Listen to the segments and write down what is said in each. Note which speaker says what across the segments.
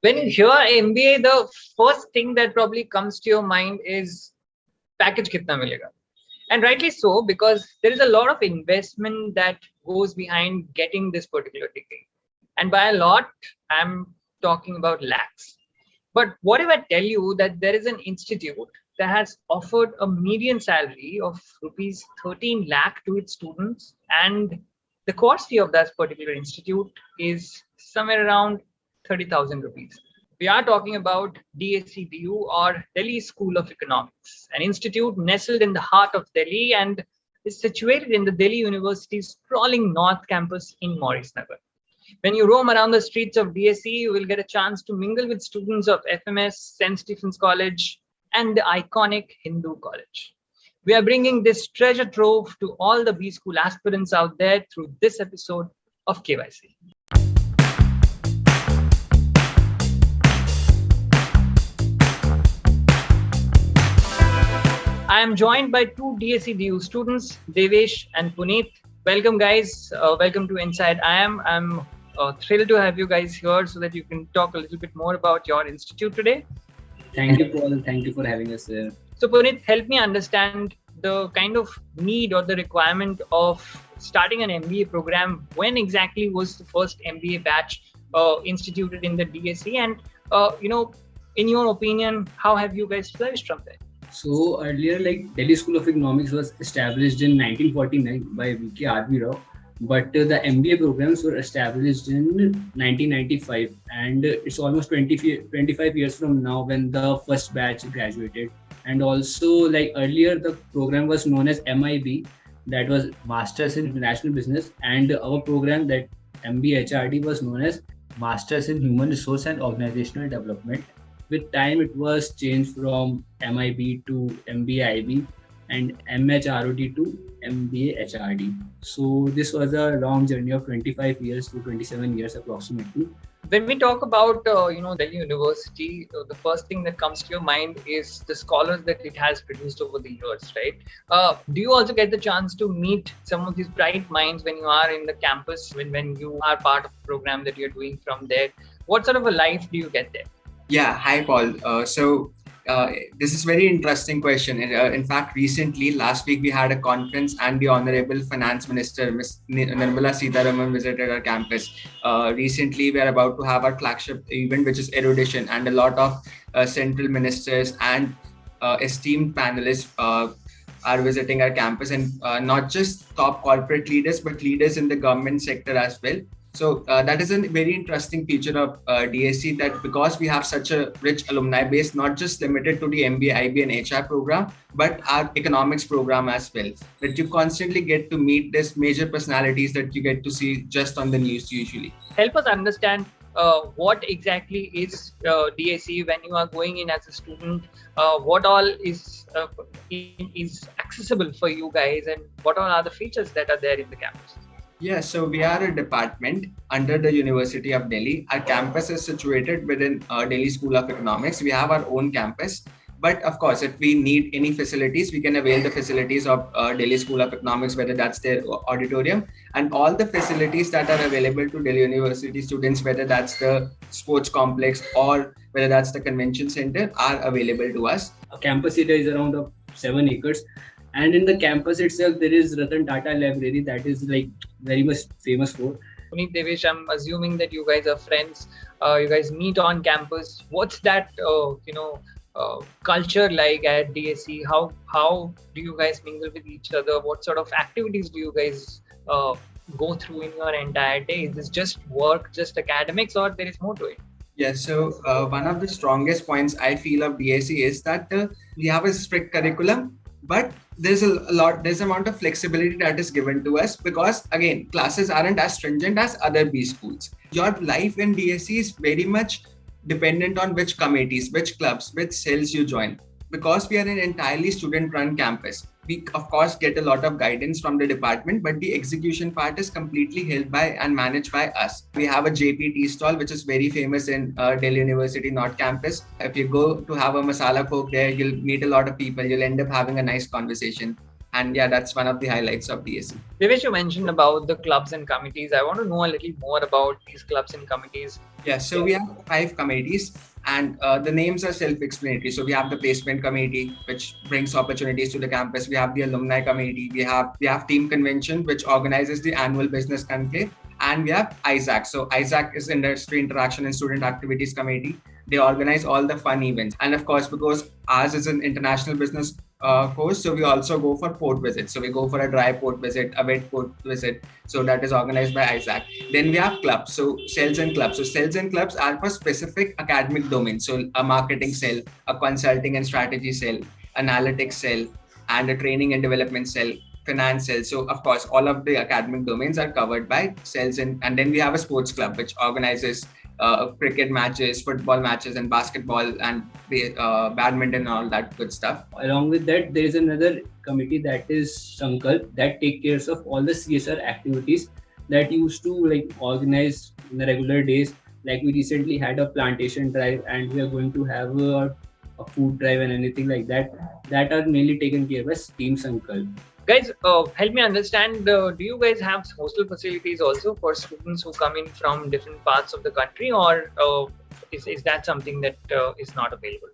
Speaker 1: When you hear MBA, the first thing that probably comes to your mind is package kitna milega. And rightly so, because there is a lot of investment that goes behind getting this particular degree. And by a lot, I'm talking about lakhs. But what if I tell you that there is an institute that has offered a median salary of rupees 13 lakh to its students, and the cost fee of that particular institute is somewhere around 30,000 rupees. We are talking about DACDU, or Delhi School of Economics, an institute nestled in the heart of Delhi and is situated in the Delhi University's sprawling North Campus in Maurice Nagar. When you roam around the streets of DSE, you will get a chance to mingle with students of FMS, St. Stephen's College, and the iconic Hindu College. We are bringing this treasure trove to all the B School aspirants out there through this episode of KYC. I am joined by two DSEDU students, Devesh and Puneet. Welcome, guys. Welcome to Inside IIM. I'm thrilled to have you guys here so that you can talk a little bit more about your institute today.
Speaker 2: Thank you, Paul. Thank you for having us here.
Speaker 1: So, Puneet, help me understand the kind of need or the requirement of starting an MBA program. When exactly was the first MBA batch instituted in the DSE? And, in your opinion, how have you guys flourished from there?
Speaker 2: So earlier, Delhi School of Economics was established in 1949 by V.K. R.V. Rao, but the MBA programs were established in 1995, and it's almost 25 years from now when the first batch graduated. And also, earlier, the program was known as MIB, that was Masters in International Business, and our program, that MBA HRD, was known as Masters in Human Resource and Organizational Development. With time, it was changed from MIB to MBA IB and MHROD to MBA HRD. So this was a long journey of 25 years to 27 years approximately.
Speaker 1: When we talk about Delhi University, the first thing that comes to your mind is the scholars that it has produced over the years, right? Do you also get the chance to meet some of these bright minds when you are in the campus, when you are part of the program that you're doing from there? What sort of a life do you get there?
Speaker 3: Yeah, hi Paul. This is very interesting question. In fact, recently, last week, we had a conference and the Honorable Finance Minister, Ms. Nirmala Sitharaman, visited our campus. Recently, we are about to have our flagship event, which is Erudition, and a lot of central ministers and esteemed panelists are visiting our campus, and not just top corporate leaders, but leaders in the government sector as well. So that is a very interesting feature of DSE, that because we have such a rich alumni base, not just limited to the MBA, IB and HR program, but our economics program as well, that you constantly get to meet these major personalities that you get to see just on the news usually.
Speaker 1: Help us understand what exactly is DSE when you are going in as a student. What all is accessible for you guys, and what all are the features that are there in the campus?
Speaker 3: Yeah, so we are a department under the University of Delhi. Our campus is situated within Delhi School of Economics. We have our own campus. But of course, if we need any facilities, we can avail the facilities of Delhi School of Economics, whether that's their auditorium, and all the facilities that are available to Delhi University students, whether that's the sports complex or whether that's the convention center, are available to us.
Speaker 2: Our campus area is around 7 acres. And in the campus itself, there is Ratan Tata Library that is very much famous for.
Speaker 1: Puneet, Devesh, I'm assuming that you guys are friends. You guys meet on campus. What's that culture like at DSE? How do you guys mingle with each other? What sort of activities do you guys go through in your entire day? Is this just work, just academics, or there is more to it?
Speaker 3: Yeah, so one of the strongest points I feel of DSE is that we have a strict curriculum, but there's there's amount of flexibility that is given to us, because again, classes aren't as stringent as other B schools. Your life in DSE is very much dependent on which committees, which clubs, which cells you join. Because we are an entirely student-run campus, we of course get a lot of guidance from the department, but the execution part is completely held by and managed by us. We have a JP tea stall, which is very famous in Delhi University North Campus. If you go to have a masala coke there, you'll meet a lot of people. You'll end up having a nice conversation. And yeah, that's one of the highlights of DSE.
Speaker 1: Devesh, you mentioned about the clubs and committees. I want to know a little more about these clubs and committees.
Speaker 3: Yeah, so we have 5 committees, and the names are self-explanatory. So we have the placement committee, which brings opportunities to the campus. We have the alumni committee. We have team convention, which organizes the annual business conclave, and we have ISAC. So ISAC is Industry Interaction and Student Activities Committee. They organize all the fun events, and of course, because ours is an international business course, so we also go for port visits. So we go for a dry port visit, a wet port visit. So that is organized by ISAC. Then we have clubs, so cells and clubs. So cells and clubs are for specific academic domains. So a marketing cell, a consulting and strategy cell, analytics cell, and a training and development cell, finance cell. So of course, all of the academic domains are covered by cells, and then we have a sports club which organizes cricket matches, football matches, and basketball and badminton and all that good stuff.
Speaker 2: Along with that, there is another committee that is Sankalp that take care of all the CSR activities that used to like organize in the regular days. Like we recently had a plantation drive, and we are going to have a food drive and anything like that. That are mainly taken care by Team Sankalp.
Speaker 1: Guys, help me understand, do you guys have hostel facilities also for students who come in from different parts of the country, or is that something that is not available?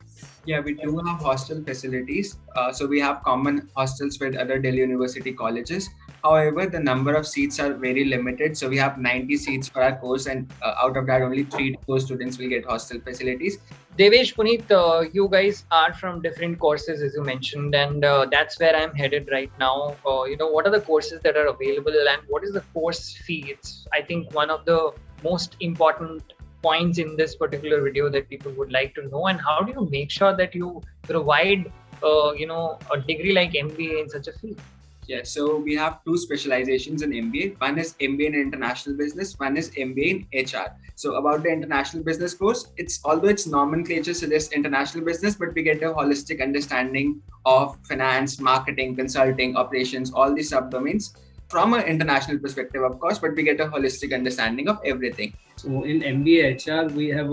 Speaker 3: Yeah, we do have hostel facilities. So we have common hostels with other Delhi University colleges. However, the number of seats are very limited. So we have 90 seats for our course, and out of that, only 3 to 4 students will get hostel facilities.
Speaker 1: Devesh, Puneet, you guys are from different courses, as you mentioned, and that's where I'm headed right now. What are the courses that are available, and what is the course fee? It's, I think, one of the most important points in this particular video that people would like to know. And how do you make sure that you provide, a degree like MBA in such a field?
Speaker 3: Yeah, so we have 2 specializations in MBA. One is MBA in International Business, one is MBA in HR. So about the International Business course, although its nomenclature suggests international business, but we get a holistic understanding of finance, marketing, consulting, operations, all the subdomains from an international perspective, of course, but we get a holistic understanding of everything.
Speaker 2: So in MBA HR, we have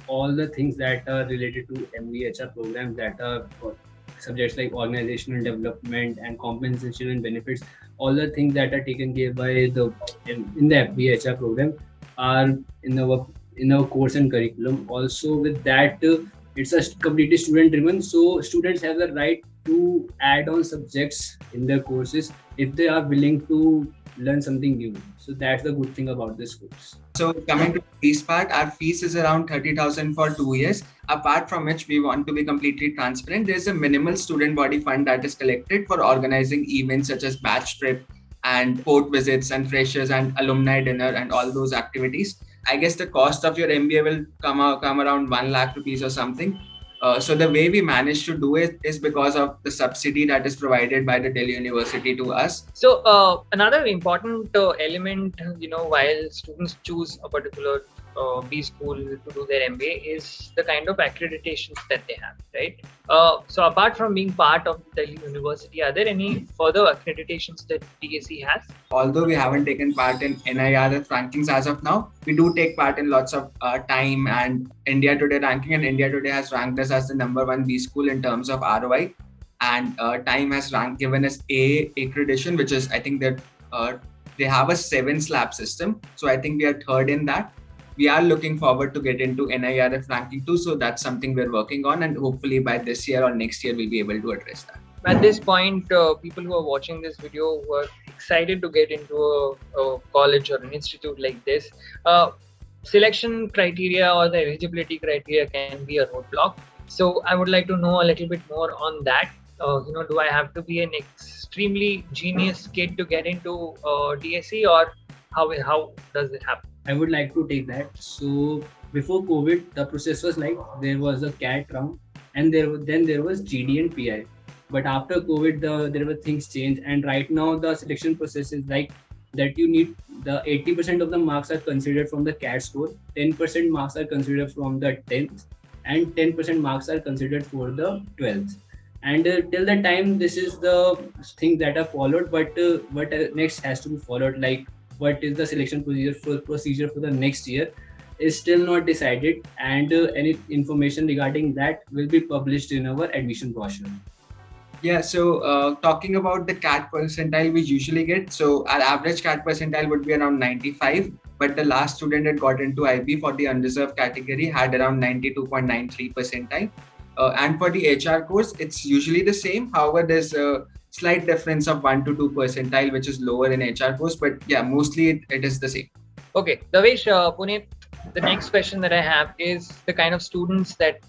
Speaker 2: all the things that are related to MBA HR programs that are for subjects like organizational development and compensation and benefits. All the things that are taken care by in the MBA HR program are in our course and curriculum. Also with that, it's a completely student driven, so students have the right to add on subjects in their courses if they are willing to learn something new. So that's the good thing about this course.
Speaker 3: So coming to the fees part, our fees is around 30,000 for 2 years. Apart from which, we want to be completely transparent. There's a minimal student body fund that is collected for organizing events such as batch trip and port visits and freshers and alumni dinner and all those activities. I guess the cost of your MBA will come around 1 lakh rupees or something. So the way we managed to do it is because of the subsidy that is provided by the Delhi University to us.
Speaker 1: So another important element, while students choose a particular B school to do their MBA is the kind of accreditations that they have, right? So apart from being part of Delhi University, are there any further accreditations that DSE has?
Speaker 3: Although we haven't taken part in NIRF rankings as of now, we do take part in lots of Time and India Today ranking, and India Today has ranked us as the #1 B school in terms of RoI, and Time has given us A accreditation, which is, I think that they have a 7 slab system. So I think we are 3rd in that. We are looking forward to get into NIRF ranking too. So that's something we're working on, and hopefully by this year or next year, we'll be able to address that.
Speaker 1: At this point, people who are watching this video who are excited to get into a college or an institute like this, selection criteria or the eligibility criteria can be a roadblock. So I would like to know a little bit more on that. Do I have to be an extremely genius kid to get into DSE, or how does it happen?
Speaker 2: I would like to take that. So before COVID, the process was like there was a CAT round, and there was GD and PI. But after COVID, there were things changed, and right now the selection process is like that. You need the 80% of the marks are considered from the CAT score, 10% marks are considered from the 10th, and 10% marks are considered for the 12th. And till the time, this is the things that are followed. But what next has to be followed, like what is the selection procedure for the next year, is still not decided, and any information regarding that will be published in our admission brochure.
Speaker 3: Yeah, so talking about the CAT percentile we usually get, so our average CAT percentile would be around 95, but the last student that got into IB for the unreserved category had around 92.93 percentile. And for the HR course, it's usually the same. However, there's a slight difference of 1 to 2 percentile, which is lower in HR course, but yeah, mostly it is the same.
Speaker 1: Okay, Davesh, Puneet, the next question that I have is the kind of students that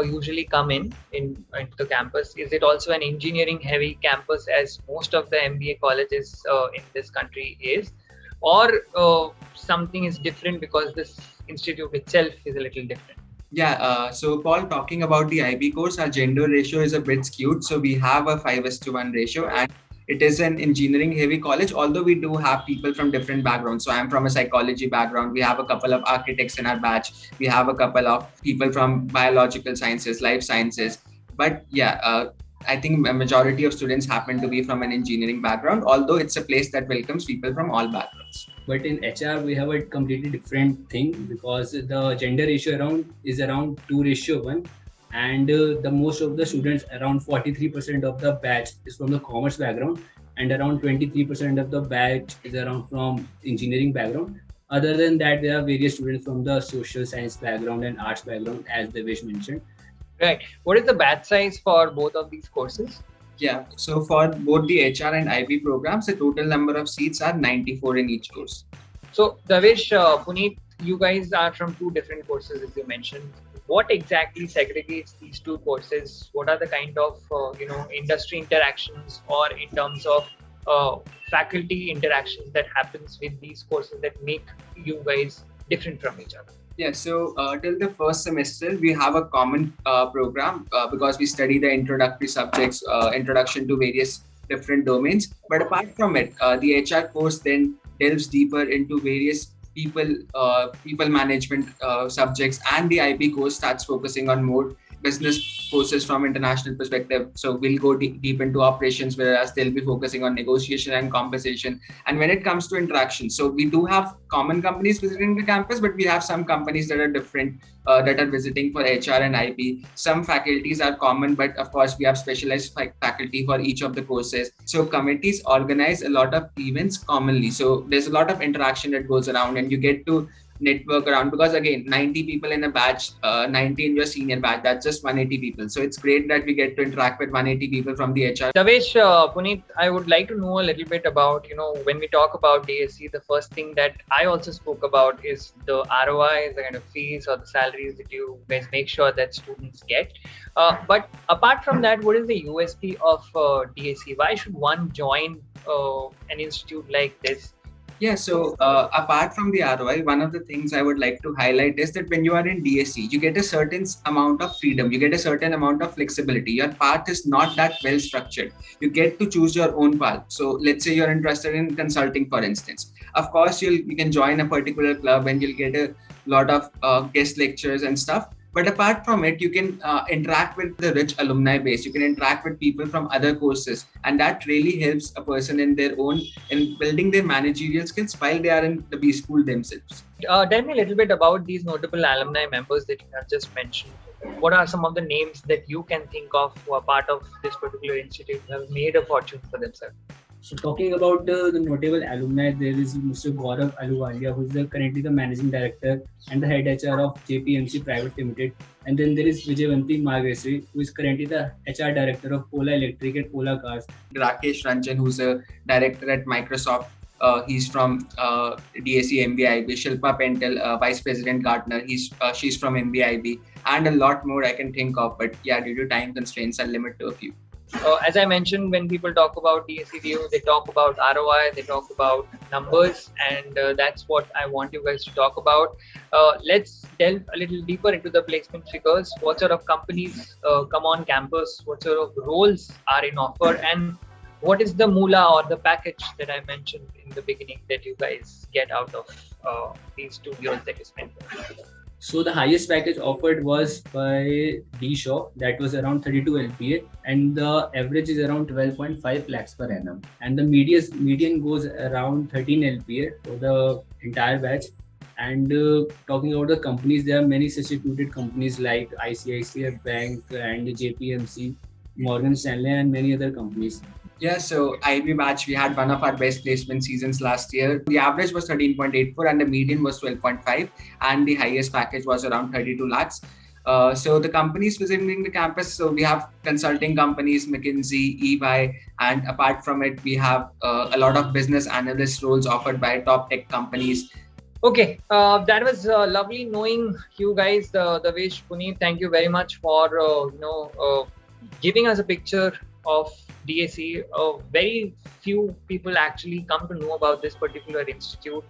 Speaker 1: usually come into the campus. Is it also an engineering heavy campus, as most of the MBA colleges in this country is, or something is different because this institute itself is a little different?
Speaker 3: Yeah, so Paul, talking about the IB course, our gender ratio is a bit skewed. So we have a 5:1 ratio, and it is an engineering heavy college, although we do have people from different backgrounds. So I'm from a psychology background. We have a couple of architects in our batch. We have a couple of people from biological sciences, life sciences. But yeah, I think a majority of students happen to be from an engineering background, although it's a place that welcomes people from all backgrounds.
Speaker 2: But in HR, we have a completely different thing because the gender ratio is around 2:1, and the most of the students, around 43% of the batch, is from the commerce background, and around 23% of the batch is around from engineering background. Other than that, there are various students from the social science background and arts background, as Devesh mentioned.
Speaker 1: Right. What is the batch size for both of these courses?
Speaker 3: Yeah, so for both the HR and IB programs, the total number of seats are 94 in each course.
Speaker 1: So, Davesh, Puneet, you guys are from two different courses, as you mentioned. What exactly segregates these two courses? What are the kind of industry interactions, or in terms of faculty interactions that happens with these courses that make you guys different from each other?
Speaker 3: Yeah, so till the first semester, we have a common program because we study the introductory subjects, introduction to various different domains. But apart from it, the HR course then delves deeper into various people management subjects, and the IB course starts focusing on more business courses from international perspective. So we'll go deep into operations, whereas they'll be focusing on negotiation and compensation. And when it comes to interaction, so we do have common companies visiting the campus, but we have some companies that are different, that are visiting for HR and IB. Some faculties are common, but of course we have specialized faculty for each of the courses. So committees organize a lot of events commonly. So there's a lot of interaction that goes around, and you get to network around, because again, 90 people in a batch, 90 in your senior batch, that's just 180 people. So it's great that we get to interact with 180 people from the HR.
Speaker 1: Davesh, Puneet, I would like to know a little bit about, when we talk about DSC, the first thing that I also spoke about is the ROI, the kind of fees or the salaries that you guys make sure that students get. But apart from that, what is the USP of DSC? Why should one join an institute like this?
Speaker 3: Yeah, so apart from the ROI, one of the things I would like to highlight is that when you are in DSC, you get a certain amount of freedom, you get a certain amount of flexibility. Your path is not that well structured. You get to choose your own path. So let's say you're interested in consulting, for instance. Of course, you can join a particular club and you'll get a lot of guest lectures and stuff. But apart from it, you can interact with the rich alumni base. You can interact with people from other courses, and that really helps a person in building their managerial skills while they are in the B school themselves.
Speaker 1: Tell me a little bit about these notable alumni members that you have just mentioned. What are some of the names that you can think of who are part of this particular institute who have made a fortune for themselves?
Speaker 2: So talking about the notable alumni, there is Mr. Gaurav Aluwalia, who is currently the managing director and the head HR of JPMC Private Limited. And then there is Vijayvanti Margresri, who is currently the HR director of Ola Electric and Ola Cars.
Speaker 3: Rakesh Ranjan, who's a director at Microsoft. He's from DSC MBIB. Shilpa Pentel, Vice President Gartner. She's from MBIB, and a lot more I can think of. But yeah, due to time constraints, I'll limit to a few.
Speaker 1: As I mentioned, when people talk about DSCDU, they talk about ROI, they talk about numbers, and that's what I want you guys to talk about. Let's delve a little deeper into the placement figures. What sort of companies come on campus? What sort of roles are in offer? And what is the moolah or the package that I mentioned in the beginning that you guys get out of these 2 years that you spent?
Speaker 2: So the highest package offered was by D Shaw, that was around 32 LPA, and the average is around 12.5 lakhs per annum. And the median goes around 13 LPA for the entire batch. And talking about the companies, there are many such reputed companies like ICICI Bank and JPMC. Morgan Stanley, and many other companies.
Speaker 3: Yeah, so IB batch, we had one of our best placement seasons last year. The average was 13.84 and the median was 12.5, and the highest package was around 32 lakhs. So the companies visiting the campus, so we have consulting companies, McKinsey, EY, and apart from it, we have a lot of business analyst roles offered by top tech companies.
Speaker 1: Okay, that was lovely knowing you guys, Davesh, Puneet. Thank you very much for giving us a picture of DAC. Very few people actually come to know about this particular institute.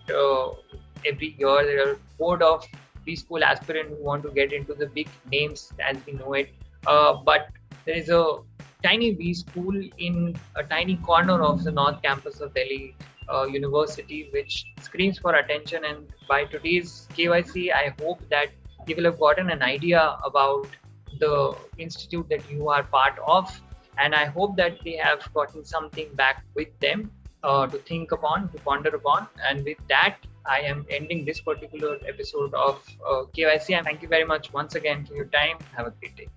Speaker 1: Every year, there are board of preschool aspirants who want to get into the big names as we know it. But there is a tiny B school in a tiny corner of the North Campus of Delhi University, which screams for attention. And by today's KYC, I hope that you will have gotten an idea about the institute that you are part of. And I hope that they have gotten something back with them to think upon, to ponder upon. And with that, I am ending this particular episode of KYC. And thank you very much once again for your time. Have a great day.